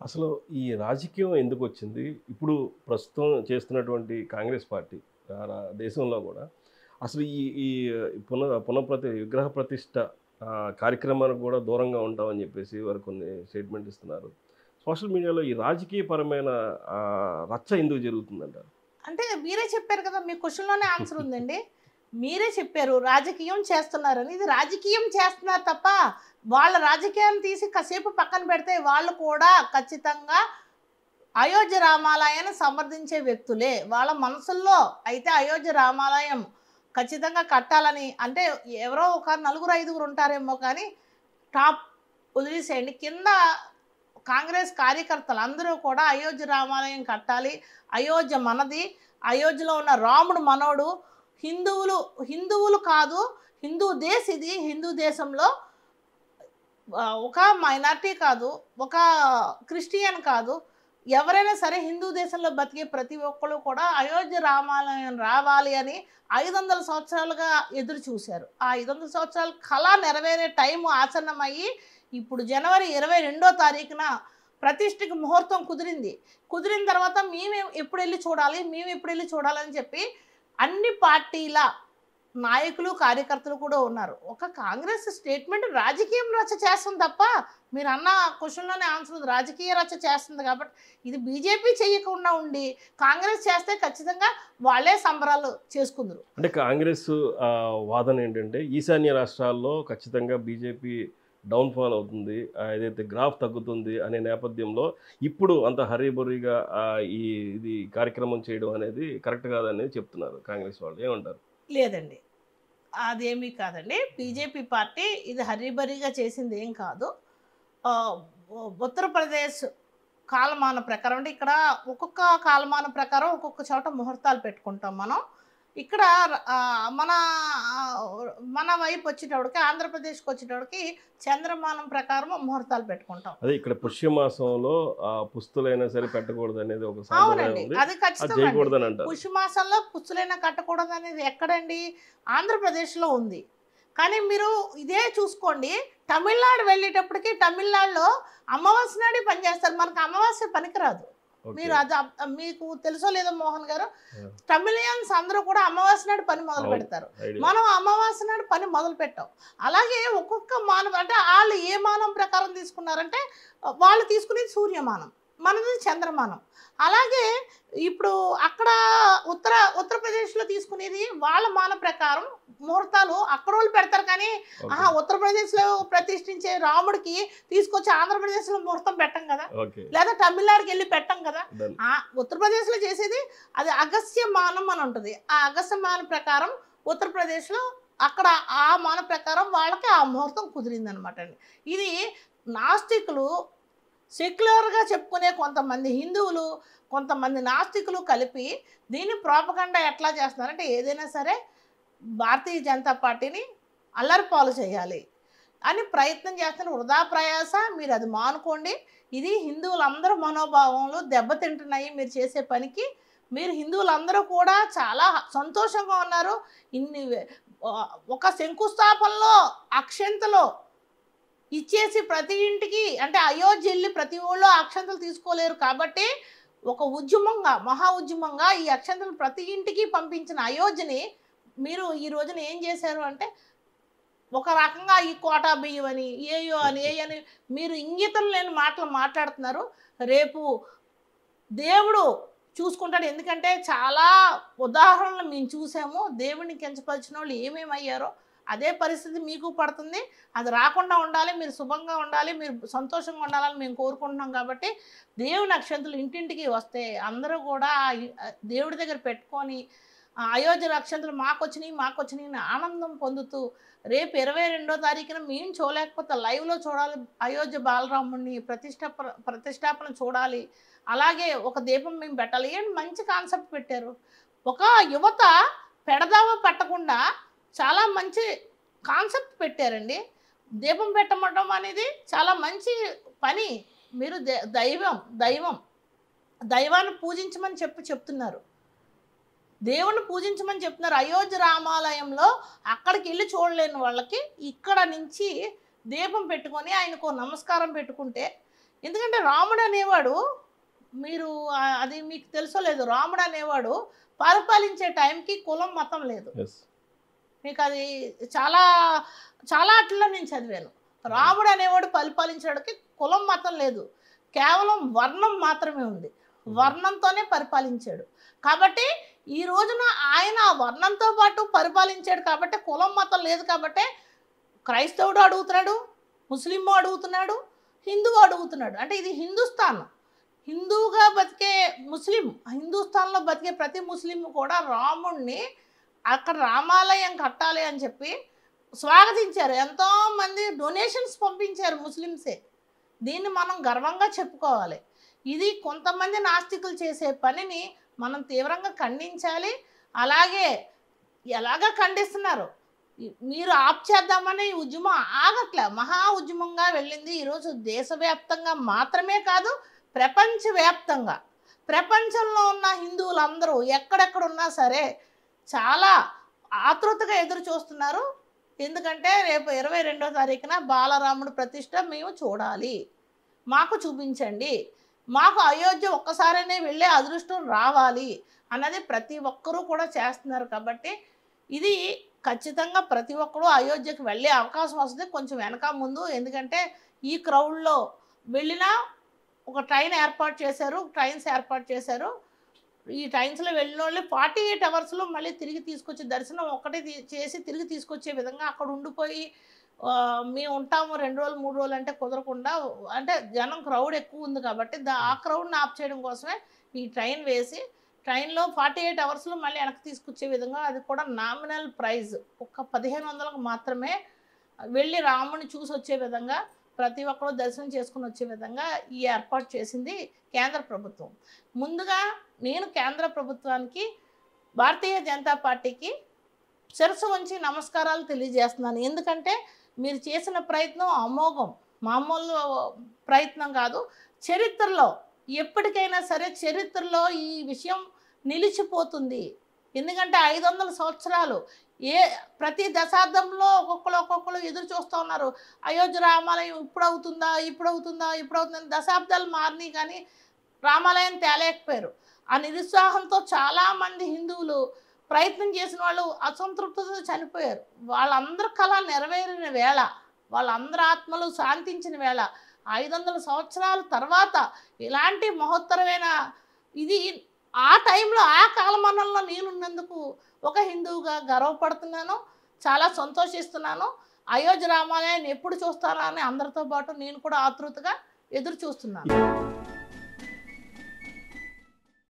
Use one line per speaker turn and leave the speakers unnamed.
అసలు ఈ రాజకీయం ఎందుకొచ్చింది? ఇప్పుడు ప్రస్తుతం చేస్తున్నటువంటి కాంగ్రెస్ పార్టీ దేశంలో గూడా అసలు ఈ ఈ విగ్రహ ప్రతిష్ఠ కార్యక్రమానికి గూడా దూరంగా ఉంటామని జెప్పేసి వారు కొన్ని స్టేట్మెంట్ ఇస్తున్నారు. సోషల్ మీడియాలో ఈ రాజకీయపరమైన రచ్చ ఎందుకు జరుగుతుందంటారు?
అంటే మీరే చెప్పారు కదా! మీ క్వెషన్‌లోనే ఆన్సర్ ఉందండి. మీరే చెప్పారు రాజకీయం చేస్తున్నారని. ఇది రాజకీయం చేస్తున్నారు తప్ప, వాళ్ళ రాజకీయాన్ని తీసి కాసేపు పక్కన పెడితే వాళ్ళు కూడా ఖచ్చితంగా అయోధ్య రామాలయాన్ని సమర్థించే వ్యక్తులే. వాళ్ళ మనసుల్లో అయితే అయోధ్య రామాలయం ఖచ్చితంగా కట్టాలని అంటే ఎవరో ఒక నలుగురు, ఐదుగురు ఉంటారేమో కానీ టాప్ వదిలేసేయండి. కింద కాంగ్రెస్ కార్యకర్తలు అందరూ కూడా అయోధ్య రామాలయం కట్టాలి, అయోధ్య మనది, అయోధ్యలో ఉన్న రాముడు మనోడు, హిందువులు కాదు, హిందూ దేశ్ ఇది, హిందూ దేశంలో ఒక మైనార్టీ కాదు, ఒక క్రిస్టియన్ కాదు, ఎవరైనా సరే హిందూ దేశంలో బతికే ప్రతి ఒక్కరు కూడా అయోధ్య రామాలయం రావాలి అని 500 సంవత్సరాలుగా ఎదురు చూశారు. ఆ 500 సంవత్సరాల కళ నెరవేరే టైం ఆసన్నమయ్యి ఇప్పుడు జనవరి 22వ తారీఖున ప్రతిష్ఠకి ముహూర్తం కుదిరింది. కుదిరిన తర్వాత మేము ఎప్పుడు వెళ్ళి చూడాలని చెప్పి అన్ని పార్టీల నాయకులు, కార్యకర్తలు కూడా ఉన్నారు. ఒక కాంగ్రెస్ స్టేట్మెంట్ రాజకీయం రచ్చ చేస్తుంది తప్ప, మీరు అన్న క్వశ్చన్‌లోనే ఆన్సర్ ఉంది. రాజకీయ రచ్చ చేస్తుంది కాబట్టి, ఇది బీజేపీ చేయకుండా ఉండి కాంగ్రెస్ చేస్తే ఖచ్చితంగా వాళ్ళే సంబరాలు చేసుకుందురు.
అంటే కాంగ్రెస్ వాదన ఏంటంటే ఈశాన్య రాష్ట్రాల్లో ఖచ్చితంగా బీజేపీ డౌన్‌ఫాల్ అవుతుంది. ఏదైతే గ్రాఫ్ తగ్గుతుంది అనే నేపథ్యంలో ఇప్పుడు అంత హర్రీబరీగా ఇది కార్యక్రమం చేయడం అనేది కరెక్ట్ కాదనేది చెప్తున్నారు కాంగ్రెస్ వాళ్ళు. ఏమంటారు?
లేదండి. అదేమీ కాదండి. బీజేపీ పార్టీ ఇది హర్రీబరీగా చేసింది ఏం కాదు. ఆహ్, ఉత్తరప్రదేశ్ కాలమాన ప్రకారం అంటే ఇక్కడ ఒక్కొక్క కాలమాన ప్రకారం ఒక్కొక్క చోట ముహూర్తాలు పెట్టుకుంటాం మనం. ఇక్కడ మన వైపు వచ్చేటప్పటికి ఆంధ్రప్రదేశ్‌కి వచ్చేటప్పటికి చంద్రమానం ప్రకారం ముహూర్తాలు పెట్టుకుంటాం.
అదే ఇక్కడ పుష్యమాసంలో పుస్తులైనా సరే పెట్టకూడదనేది ఒక సాంప్రదాయం
అవునండి.
ఉంది.
అది
అది
ఖచ్చితంగా అండి.
చేయకూడదని అంటారు.
పుష్యమాసంలో పుచ్చులైనా కట్టకూడదనేది ఎక్కడండి? ఆంధ్రప్రదేశ్‌లో ఉంది. కానీ మీరు ఇదే చూసుకోండి, తమిళనాడు వెళ్ళేటప్పటికి తమిళనాడులో అమావాస్య నాడే పని చేస్తారు. మనకు అమావాస్య పనికిరాదు.
ఓకే.
మీరు అది మీకు తెలుసో లేదో మోహన్ గారు,
ఆ!
తమిళియన్స్ అందరూ కూడా అమావాస్య నాడు పని మొదలు
అవును.
పెడతారు.
ఐడియా.
మనం అమావాస్య నాడు పని మొదలు పెట్టాం. అలాగే ఒక్కొక్క మానం అంటే ఆళ్ళు ఏ మానం ప్రకారం తీసుకున్నారంటే వాళ్ళు తీసుకునేది సూర్యమానం, మనది చంద్రమానం. అలాగే ఇప్పుడు అక్కడ ఉత్తరప్రదేశ్‌లో తీసుకునేది వాళ్ళ మానం ప్రకారం ముహూర్తాలు అక్కడోళ్ళు పెడతారు కానీ,
ఓకే.
ఉత్తరప్రదేశ్‌లో ప్రతిష్ఠించే రాముడికి తీసుకొచ్చి ఆంధ్రప్రదేశ్‌లో ముహూర్తం పెట్టం కదా!
ఓకే.
లేదా తమిళనాడుకెళ్ళి పెట్టం కదా!
డన్.
ఉత్తరప్రదేశ్‌లో చేసేది అది అగస్త్య మానం అని ఉంటుంది. ఆ అగస్త్య మానం ప్రకారం ఉత్తరప్రదేశ్‌లో అక్కడ ఆ మానం ప్రకారం వాళ్ళకి ఆ ముహూర్తం కుదిరిందనమాట అండి. ఇది నాస్తికులు, సెక్యులర్‌గా చెప్పుకునే కొంతమంది హిందువులు, కొంతమంది నాస్తికులు కలిపి దీన్ని ప్రోపగండా ఎట్లా చేస్తున్నారంటే ఏదైనా సరే భారతీయ జనతా పార్టీని అల్లరిపాలు చేయాలి అని ప్రయత్నం చేస్తున్న వృధా ప్రయాస. మీరు అది మానుకోండి. ఇది హిందువులందరూ మనోభావాలు దెబ్బతింటున్నాయి మీరు చేసే పనికి. మీరు హిందువులందరూ కూడా చాలా సంతోషంగా ఉన్నారు. ఒక శంకుస్థాపనలో అక్షంతలో ఇచ్చేసి ప్రతి ఇంటికి అంటే అయోధ్య వెళ్ళి ప్రతి ఊళ్ళో అక్షంతలు తీసుకోలేరు కాబట్టి ఒక ఉద్యమంగా, మహా ఉద్యమంగా ఈ అక్షంతలు ప్రతి ఇంటికి పంపించిన అయోధ్యని మీరు ఈ రోజున ఏం చేశారు అంటే ఒక రకంగా ఈ కోటా బియ్యం అని ఏయో అని మీరు ఇంగితం లేని మాటలు మాట్లాడుతున్నారు. రేపు దేవుడు చూసుకుంటాడు. ఎందుకంటే చాలా ఉదాహరణలు మేము చూసాము. దేవుడిని కించపరిచిన వాళ్ళు ఏమేమయ్యారో అదే పరిస్థితి మీకు పడుతుంది. అది రాకుండా ఉండాలి, మీరు శుభంగా ఉండాలి, మీరు సంతోషంగా ఉండాలని మేము కోరుకుంటున్నాం. కాబట్టి దేవుని అక్షంతలు ఇంటింటికి వస్తే అందరూ కూడా దేవుడి దగ్గర పెట్టుకొని అయోధ్య అక్షంతలు మాకొచ్చినాయి అని ఆనందం పొందుతూ రేపు 22వ తారీఖున మేము చూడలేకపోతే లైవ్లో చూడాలి, అయోధ్య బాలరాముడిని ప్రతిష్టాపన చూడాలి, అలాగే ఒక దీపం మేము పెట్టాలి అని మంచి కాన్సెప్ట్ పెట్టారు. ఒక యువత పెడదావా పెట్టకుండా చాలా మంచి కాన్సెప్ట్ పెట్టారండి. దీపం పెట్టమడం అనేది చాలా మంచి పని. మీరు దైవాన్ని పూజించమని చెప్తున్నారు, దేవుణ్ణి పూజించమని చెప్తున్నారు. అయోధ్య రామాలయంలో అక్కడికి వెళ్ళి చూడలేని వాళ్ళకి ఇక్కడ నుంచి దీపం పెట్టుకొని ఆయనకు నమస్కారం పెట్టుకుంటే ఎందుకంటే రాముడు అనేవాడు, మీరు అది మీకు తెలుసో లేదు, రాముడు అనేవాడు పరిపాలించే టైంకి కులం మతం లేదు.
ఎస్
మీకు అది చాలా చాలా అట్లా నేను చదివాను. రాముడు అనేవాడు పరిపాలించడానికి కులం మతం లేదు, కేవలం వర్ణం మాత్రమే ఉంది. వర్ణంతోనే పరిపాలించాడు. కాబట్టి ఈ రోజున ఆయన ఆ వర్ణంతో పాటు పరిపాలించాడు కాబట్టి కులం మతం లేదు. కాబట్టి క్రైస్తవుడు అడుగుతున్నాడు, ముస్లిం అడుగుతున్నాడు, హిందువు అడుగుతున్నాడు. అంటే ఇది హిందుస్థాన్. హిందువుగా బతికే ముస్లిం, హిందుస్థాన్లో బతికే ప్రతి ముస్లిం కూడా రాముణ్ణి అక్కడ రామాలయం కట్టాలి అని చెప్పి స్వాగతించారు. ఎంతోమంది డొనేషన్స్ పంపించారు ముస్లిమ్సే. దీన్ని మనం గర్వంగా చెప్పుకోవాలి. ఇది కొంతమంది నాస్తికులు చేసే పనిని మనం తీవ్రంగా ఖండించాలి. అలాగే ఎలాగ ఖండిస్తున్నారు, మీరు ఆప్ చేద్దామని ఈ ఉద్యమం ఆగట్లే, మహా ఉద్యమంగా వెళ్ళింది. ఈరోజు దేశవ్యాప్తంగా మాత్రమే కాదు, ప్రపంచవ్యాప్తంగా ప్రపంచంలో ఉన్న హిందువులందరూ ఎక్కడెక్కడ ఉన్నా సరే చాలా ఆతృతగా ఎదురు చూస్తున్నారు. ఎందుకంటే రేపు 22వ తారీఖున బాలరాముడు ప్రతిష్ట మేము చూడాలి, మాకు చూపించండి, మాకు అయోధ్య ఒక్కసారైనా వెళ్ళే అదృష్టం రావాలి అన్నది ప్రతి ఒక్కరూ కూడా చేస్తున్నారు. కాబట్టి ఇది ఖచ్చితంగా ప్రతి ఒక్కరూ అయోధ్యకు వెళ్ళే అవకాశం వస్తుంది, కొంచెం వెనక ముందు. ఎందుకంటే ఈ క్రౌడ్లో వెళ్ళినా ఒక ట్రైన్ ఏర్పాటు చేశారు, ట్రైన్స్ ఏర్పాటు చేశారు. ఈ ట్రైన్స్లో వెళ్ళిన వాళ్ళు 48 అవర్స్లో మళ్ళీ తిరిగి తీసుకొచ్చి దర్శనం ఒక్కటే చేసి తిరిగి తీసుకొచ్చే విధంగా అక్కడ ఉండిపోయి మేము ఉంటాము 2 రోజులు 3 రోజులు అంటే కుదరకుండా, అంటే జనం క్రౌడ్ ఎక్కువ ఉంది కాబట్టి ఆ క్రౌడ్ని ఆఫ్ చేయడం కోసమే ఈ ట్రైన్ వేసి ట్రైన్లో 48 అవర్స్లో మళ్ళీ వెనక్కి తీసుకొచ్చే విధంగా, అది కూడా నామినల్ ప్రైజ్ ఒక్క 1500కు మాత్రమే వెళ్ళి రాముని చూసి వచ్చే విధంగా, ప్రతి ఒక్కరూ దర్శనం చేసుకుని వచ్చే విధంగా ఈ ఏర్పాటు చేసింది కేంద్ర ప్రభుత్వం. ముందుగా నేను కేంద్ర ప్రభుత్వానికి, భారతీయ జనతా పార్టీకి శిరస్సు వంచి నమస్కారాలు తెలియజేస్తున్నాను. ఎందుకంటే మీరు చేసిన ప్రయత్నం అమోఘం, మామూలు ప్రయత్నం కాదు. చరిత్రలో ఎప్పటికైనా సరే చరిత్రలో ఈ విషయం నిలిచిపోతుంది. ఎందుకంటే 500 సంవత్సరాలు ప్రతి దశాబ్దంలో ఒక్కొక్కరు ఎదురు చూస్తూ ఉన్నారు. అయోధ్య రామాలయం ఇప్పుడు అవుతుందా దశాబ్దాలు మారినాయి కానీ రామాలయం తేలేకపోయారు. ఆ నిరుత్సాహంతో చాలామంది హిందువులు ప్రయత్నం చేసిన వాళ్ళు అసంతృప్తితో చనిపోయారు. వాళ్ళందరి కళ నెరవేరిన వేళ, వాళ్ళందరి ఆత్మలు శాంతించిన వేళ, 500 సంవత్సరాల తర్వాత ఇలాంటి మహోత్తరమైన ఇది ఆ టైంలో ఆ కాలమానంలో నేనున్నందుకు ఒక హిందువుగా గర్వపడుతున్నాను, చాలా సంతోషిస్తున్నాను. అయోధ్య రామాలయాన్ని ఎప్పుడు చూస్తారా అని అందరితో పాటు నేను కూడా ఆతృతగా ఎదురు చూస్తున్నాను.